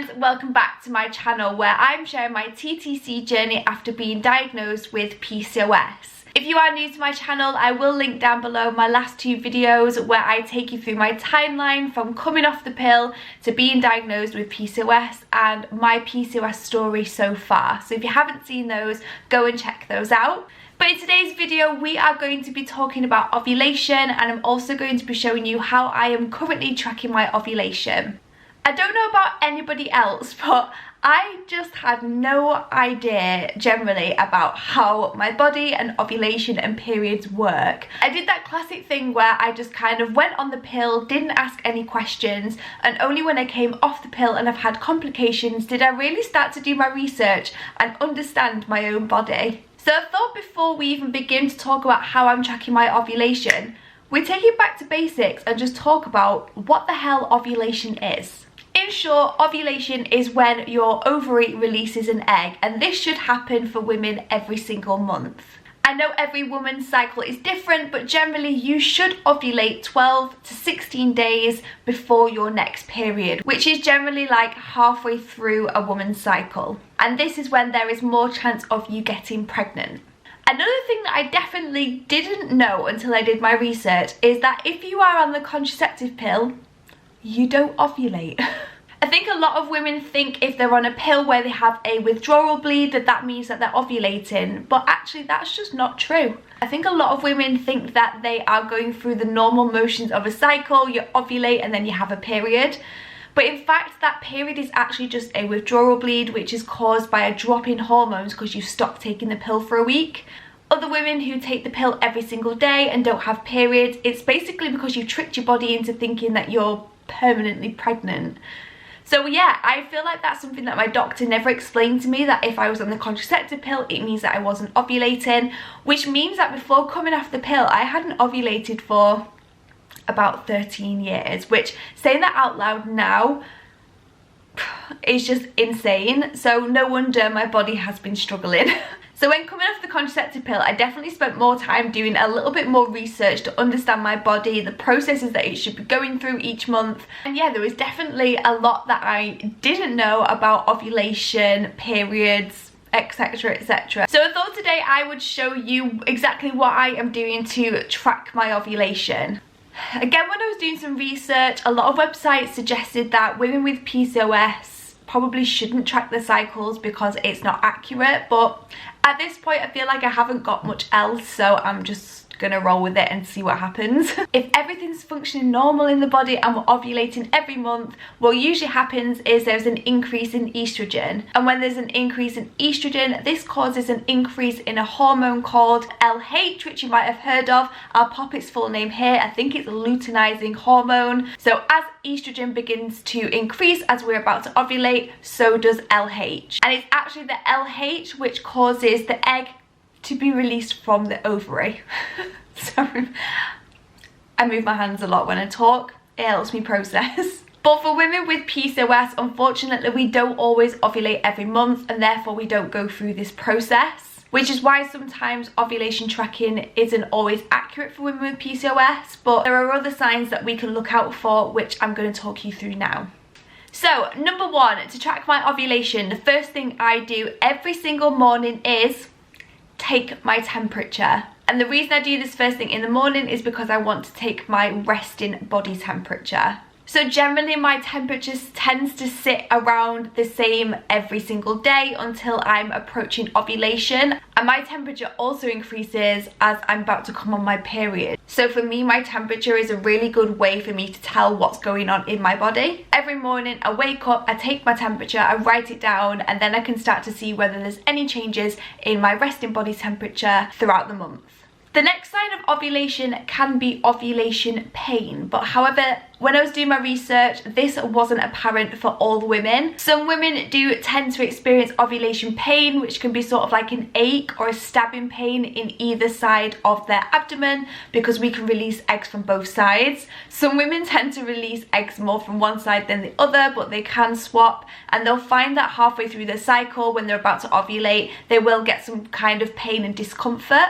friends, welcome back to my channel where I'm sharing my TTC journey after being diagnosed with PCOS. If you are new to my channel, I will link down below my last two videos where I take you through my timeline from coming off the pill to being diagnosed with PCOS and my PCOS story so far. So if you haven't seen those, go and check those out. But in today's video, we are going to be talking about ovulation, and I'm also going to be showing you how I am currently tracking my ovulation. I don't know about anybody else, but I just had no idea generally about how my body and ovulation and periods work. I did that classic thing where I just kind of went on the pill, didn't ask any questions, and only when I came off the pill and I've had complications did I really start to do my research and understand my own body. So I thought before we even begin to talk about how I'm tracking my ovulation, we take it back to basics and just talk about what the hell ovulation is. In short, ovulation is when your ovary releases an egg, and this should happen for women every single month. I know every woman's cycle is different, but generally you should ovulate 12 to 16 days before your next period, which is generally like halfway through a woman's cycle. And this is when there is more chance of you getting pregnant. Another thing that I definitely didn't know until I did my research is that if you are on the contraceptive pill, you don't ovulate. I think a lot of women think if they're on a pill where they have a withdrawal bleed that means that they're ovulating, but actually that's just not true. I think a lot of women think that they are going through the normal motions of a cycle, you ovulate and then you have a period. But in fact that period is actually just a withdrawal bleed, which is caused by a drop in hormones because you stop taking the pill for a week. Other women who take the pill every single day and don't have periods, it's basically because you tricked your body into thinking that you're permanently pregnant. So yeah, I feel like that's something that my doctor never explained to me, that if I was on the contraceptive pill it means that I wasn't ovulating, which means that before coming off the pill I hadn't ovulated for about 13 years, which saying that out loud now is just insane. So no wonder my body has been struggling. So when coming off the contraceptive pill, I definitely spent more time doing a little bit more research to understand my body, the processes that it should be going through each month. And yeah, there was definitely a lot that I didn't know about ovulation, periods, etc, etc. So I thought today I would show you exactly what I am doing to track my ovulation. Again, when I was doing some research, a lot of websites suggested that women with PCOS probably shouldn't track their cycles because it's not accurate, but at this point I feel like I haven't got much else, so I'm just gonna roll with it and see what happens. If everything's functioning normal in the body and we're ovulating every month, what usually happens is there's an increase in estrogen, and when there's an increase in estrogen, this causes an increase in a hormone called LH, which you might have heard of. I'll pop its full name here. I think it's luteinizing hormone. So as estrogen begins to increase as we're about to ovulate, so does LH, and it's actually the LH which causes the egg to be released from the ovary. Sorry, I move my hands a lot when I talk. It helps me process. But for women with PCOS, unfortunately, we don't always ovulate every month, and therefore we don't go through this process, which is why sometimes ovulation tracking isn't always accurate for women with PCOS. But there are other signs that we can look out for, which I'm going to talk you through now. So number one, to track my ovulation, the first thing I do every single morning is take my temperature. And the reason I do this first thing in the morning is because I want to take my resting body temperature. So generally my temperature tends to sit around the same every single day until I'm approaching ovulation, and my temperature also increases as I'm about to come on my period. So for me, my temperature is a really good way for me to tell what's going on in my body. Every morning I wake up, I take my temperature, I write it down, and then I can start to see whether there's any changes in my resting body temperature throughout the month. The next sign of ovulation can be ovulation pain, but however, when I was doing my research, this wasn't apparent for all women. Some women do tend to experience ovulation pain, which can be sort of like an ache or a stabbing pain in either side of their abdomen, because we can release eggs from both sides. Some women tend to release eggs more from one side than the other, but they can swap, and they'll find that halfway through their cycle, when they're about to ovulate, they will get some kind of pain and discomfort.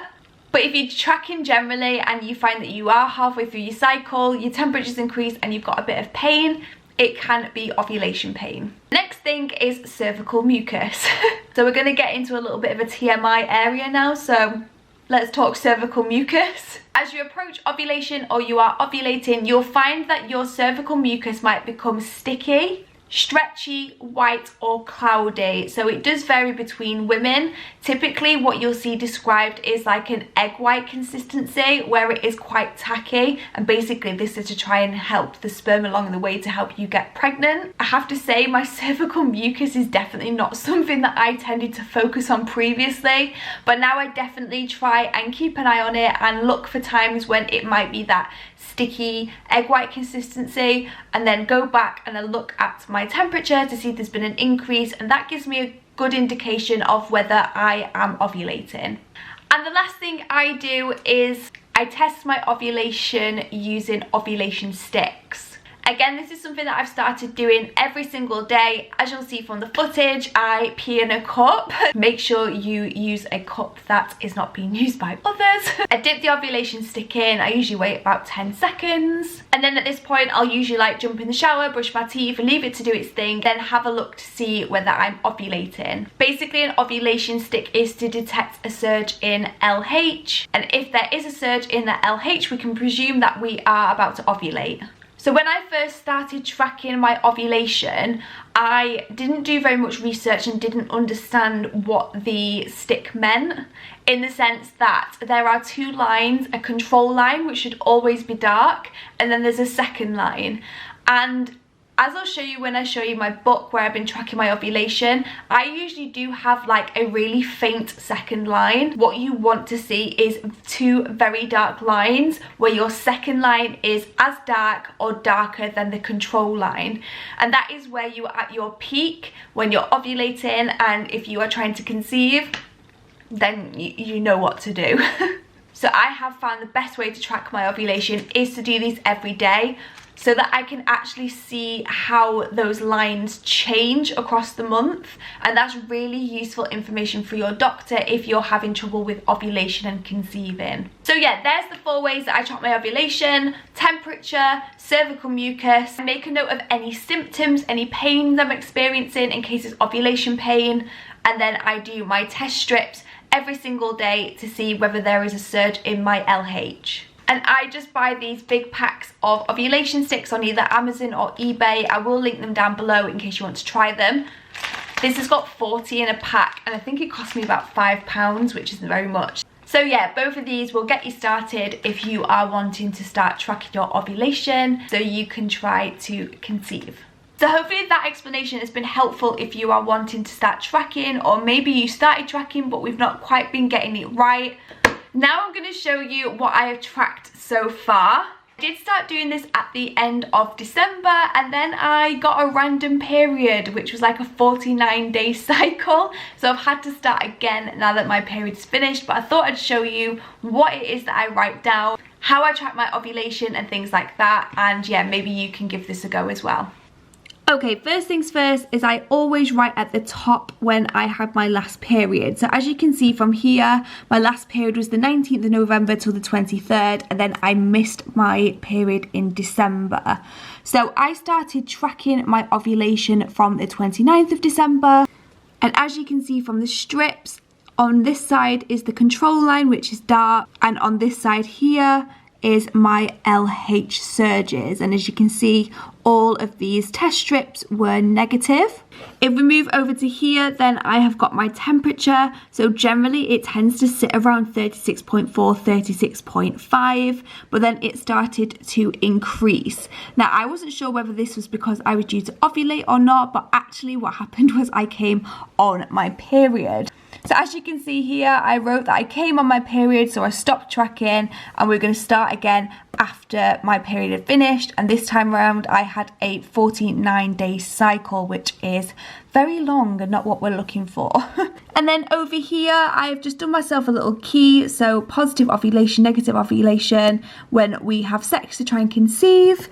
But if you're tracking generally and you find that you are halfway through your cycle, your temperature's increased and you've got a bit of pain, it can be ovulation pain. Next thing is cervical mucus. So we're going to get into a little bit of a TMI area now, so let's talk cervical mucus. As you approach ovulation or you are ovulating, you'll find that your cervical mucus might become sticky, stretchy, white or cloudy. So it does vary between women. Typically what you'll see described is like an egg white consistency where it is quite tacky, and basically this is to try and help the sperm along the way to help you get pregnant. I have to say my cervical mucus is definitely not something that I tended to focus on previously, but now I definitely try and keep an eye on it and look for times when it might be that sticky egg white consistency, and then go back and I look at my temperature to see if there's been an increase, and that gives me a good indication of whether I am ovulating. And the last thing I do is I test my ovulation using ovulation sticks. Again, this is something that I've started doing every single day. As you'll see from the footage, I pee in a cup. Make sure you use a cup that is not being used by others. I dip the ovulation stick in. I usually wait about 10 seconds. And then at this point, I'll usually like jump in the shower, brush my teeth, leave it to do its thing, then have a look to see whether I'm ovulating. Basically, an ovulation stick is to detect a surge in LH. And if there is a surge in the LH, we can presume that we are about to ovulate. So when I first started tracking my ovulation, I didn't do very much research and didn't understand what the stick meant, in the sense that there are two lines, a control line which should always be dark, and then there's a second line. And as I'll show you when I show you my book where I've been tracking my ovulation, I usually do have like a really faint second line. What you want to see is two very dark lines where your second line is as dark or darker than the control line. And that is where you are at your peak when you're ovulating, and if you are trying to conceive, then you know what to do. So I have found the best way to track my ovulation is to do these every day, so that I can actually see how those lines change across the month, and that's really useful information for your doctor if you're having trouble with ovulation and conceiving. So yeah, there's the 4 ways that I track my ovulation: temperature, cervical mucus. I make a note of any symptoms, any pain I'm experiencing in case it's ovulation pain, and then I do my test strips every single day to see whether there is a surge in my LH. And I just buy these big packs of ovulation sticks on either Amazon or eBay. I will link them down below in case you want to try them. This has got 40 in a pack, and I think it cost me about £5, which isn't very much. So yeah, both of these will get you started if you are wanting to start tracking your ovulation so you can try to conceive. So hopefully that explanation has been helpful if you are wanting to start tracking, or maybe you started tracking but we've not quite been getting it right. Now I'm going to show you what I have tracked so far. I did start doing this at the end of December, and then I got a random period which was like a 49-day cycle, so I've had to start again now that my period's finished. But I thought I'd show you what it is that I write down, how I track my ovulation and things like that, and yeah, maybe you can give this a go as well. Okay, first things first is I always write at the top when I had my last period. So as you can see from here, my last period was the 19th of November till the 23rd, and then I missed my period in December. So I started tracking my ovulation from the 29th of December, and as you can see from the strips, on this side is the control line, which is dark, and on this side here is my LH surges, and as you can see, all of these test strips were negative. If we move over to here, then I have got my temperature. So generally it tends to sit around 36.4, 36.5, but then it started to increase. Now I wasn't sure whether this was because I was due to ovulate or not, but actually what happened was I came on my period. So as you can see here, I wrote that I came on my period, so I stopped tracking, and we're going to start again after my period had finished. And this time around I had a 49-day cycle, which is very long and not what we're looking for. And then over here I've just done myself a little key, so positive ovulation, negative ovulation when we have sex to try and conceive.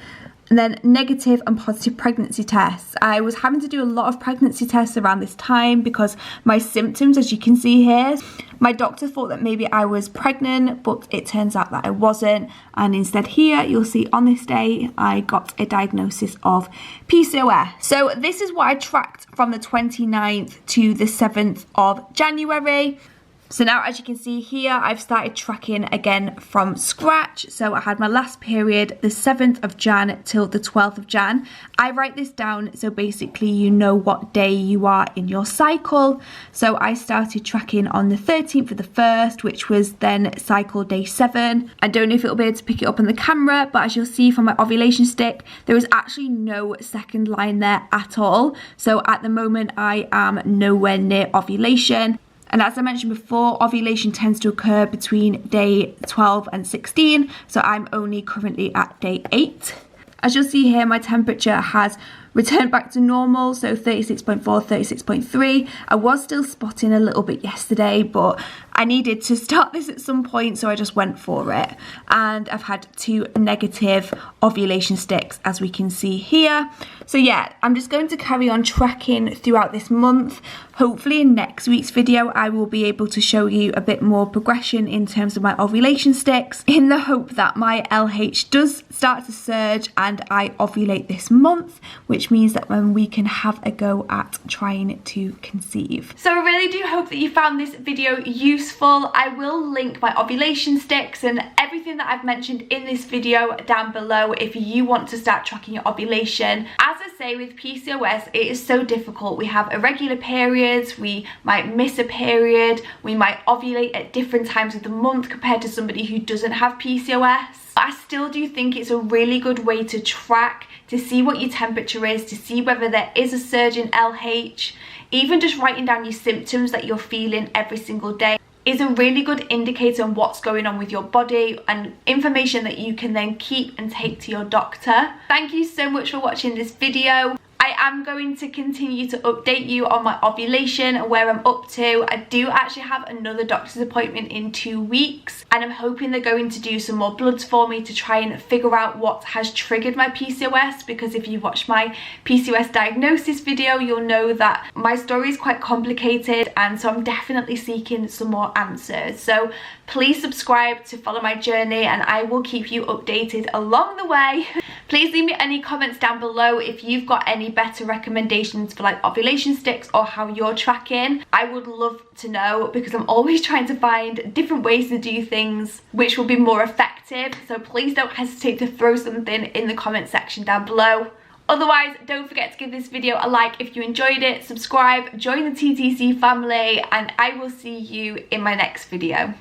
And then negative and positive pregnancy tests. I was having to do a lot of pregnancy tests around this time because my symptoms, as you can see here, my doctor thought that maybe I was pregnant, but it turns out that I wasn't. And instead here, you'll see on this day, I got a diagnosis of PCOS. So this is what I tracked from the 29th to the 7th of January. So now, as you can see here, I've started tracking again from scratch. So I had my last period the 7th of Jan till the 12th of Jan. I write this down so basically you know what day you are in your cycle. So I started tracking on the 13th of the 1st, which was then cycle day 7. I don't know if it'll be able to pick it up on the camera, but as you'll see from my ovulation stick, there is actually no second line there at all. So at the moment, I am nowhere near ovulation. And as I mentioned before, ovulation tends to occur between day 12 and 16. So I'm only currently at day 8. As you'll see here, my temperature has returned back to normal, so 36.4, 36.3. I was still spotting a little bit yesterday, but I needed to start this at some point, so I just went for it. And I've had 2 negative ovulation sticks, as we can see here. So yeah, I'm just going to carry on tracking throughout this month. Hopefully in next week's video, I will be able to show you a bit more progression in terms of my ovulation sticks, in the hope that my LH does start to surge and I ovulate this month, which means that when we can have a go at trying to conceive. So I really do hope that you found this video useful. I will link my ovulation sticks and everything that I've mentioned in this video down below if you want to start tracking your ovulation. As I say, with PCOS, it is so difficult. We have irregular periods, we might miss a period, we might ovulate at different times of the month compared to somebody who doesn't have PCOS. But I still do think it's a really good way to track, to see what your temperature is, to see whether there is a surge in LH. Even just writing down your symptoms that you're feeling every single day is a really good indicator on what's going on with your body and information that you can then keep and take to your doctor. Thank you so much for watching this video. I am going to continue to update you on my ovulation and where I'm up to. I do actually have another doctor's appointment in 2 weeks and I'm hoping they're going to do some more bloods for me to try and figure out what has triggered my PCOS, because if you watch my PCOS diagnosis video, you'll know that my story is quite complicated, and so I'm definitely seeking some more answers. So please subscribe to follow my journey and I will keep you updated along the way. Please leave me any comments down below if you've got any better recommendations for like ovulation sticks or how you're tracking. I would love to know, because I'm always trying to find different ways to do things which will be more effective. So please don't hesitate to throw something in the comment section down below. Otherwise, don't forget to give this video a like if you enjoyed it, subscribe, join the TTC family, and I will see you in my next video.